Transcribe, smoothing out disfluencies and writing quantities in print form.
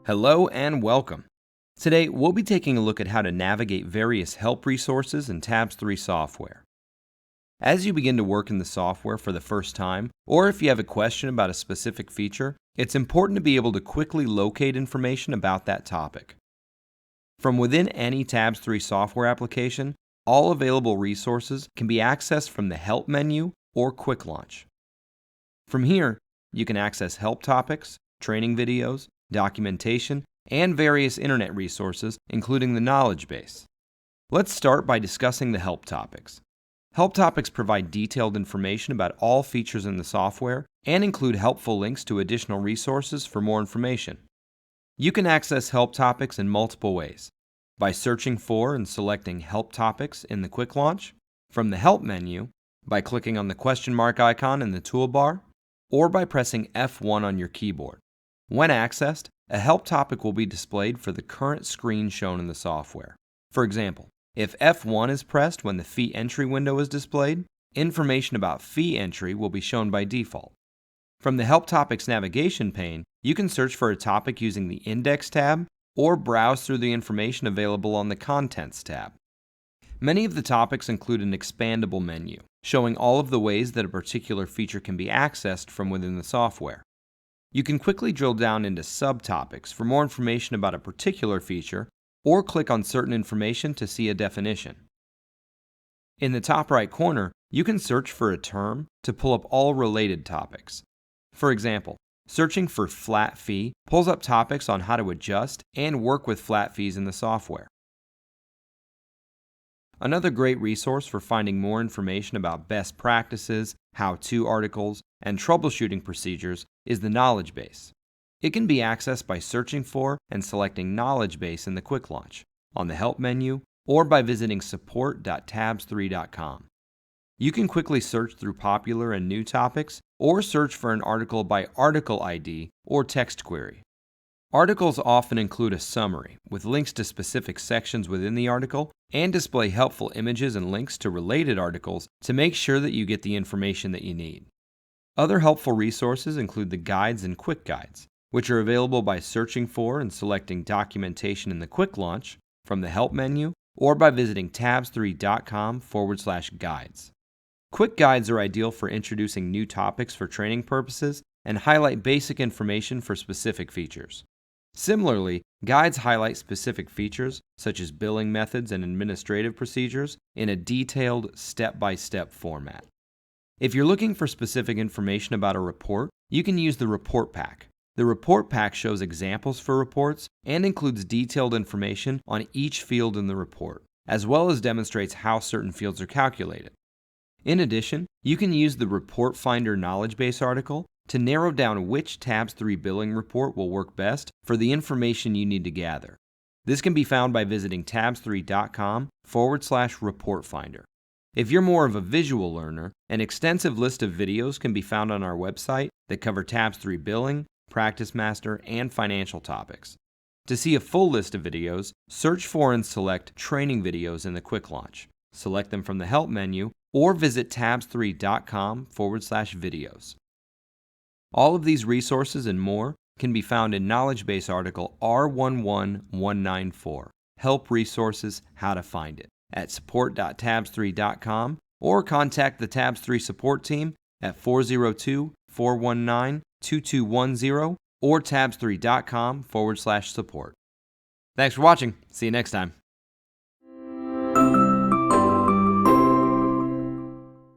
Hello and welcome. Today, we'll be taking a look at how to navigate various help resources in Tabs3 software. As you begin to work in the software for the first time, or if you have a question about a specific feature, it's important to be able to quickly locate information about that topic. From within any Tabs3 software application, all available resources can be accessed from the Help menu or Quick Launch. From here, you can access help topics, training videos, documentation, and various internet resources, including the knowledge base. Let's start by discussing the help topics. Help topics provide detailed information about all features in the software and include helpful links to additional resources for more information. You can access help topics in multiple ways: by searching for and selecting help topics in the Quick Launch, from the Help menu, by clicking on the question mark icon in the toolbar, or by pressing F1 on your keyboard. When accessed, a help topic will be displayed for the current screen shown in the software. For example, if F1 is pressed when the fee entry window is displayed, information about fee entry will be shown by default. From the Help Topics navigation pane, you can search for a topic using the Index tab or browse through the information available on the Contents tab. Many of the topics include an expandable menu, showing all of the ways that a particular feature can be accessed from within the software. You can quickly drill down into subtopics for more information about a particular feature, or click on certain information to see a definition. In the top right corner, you can search for a term to pull up all related topics. For example, searching for flat fee pulls up topics on how to adjust and work with flat fees in the software. Another great resource for finding more information about best practices, how-to articles, and troubleshooting procedures is the knowledge base. It can be accessed by searching for and selecting Knowledge Base in the Quick Launch, on the Help menu, or by visiting support.tabs3.com. You can quickly search through popular and new topics, or search for an article by article ID or text query. Articles often include a summary with links to specific sections within the article and display helpful images and links to related articles to make sure that you get the information that you need. Other helpful resources include the guides and quick guides, which are available by searching for and selecting documentation in the Quick Launch from the Help menu or by visiting tabs3.com/guides. Quick guides are ideal for introducing new topics for training purposes and highlight basic information for specific features. Similarly, guides highlight specific features, such as billing methods and administrative procedures, in a detailed, step-by-step format. If you're looking for specific information about a report, you can use the Report Pack. The Report Pack shows examples for reports and includes detailed information on each field in the report, as well as demonstrates how certain fields are calculated. In addition, you can use the Report Finder Knowledge Base article to narrow down which Tabs3 billing report will work best for the information you need to gather. This can be found by visiting tabs3.com/report finder. If you're more of a visual learner, an extensive list of videos can be found on our website that cover Tabs3 billing, Practice Master, and financial topics. To see a full list of videos, search for and select Training Videos in the Quick Launch. Select them from the Help menu or visit tabs3.com/videos. All of these resources and more can be found in Knowledge Base article R11194, Help Resources, How to Find It, at support.tabs3.com, or contact the Tabs3 support team at 402-419-2210 or tabs3.com/support. Thanks for watching. See you next time.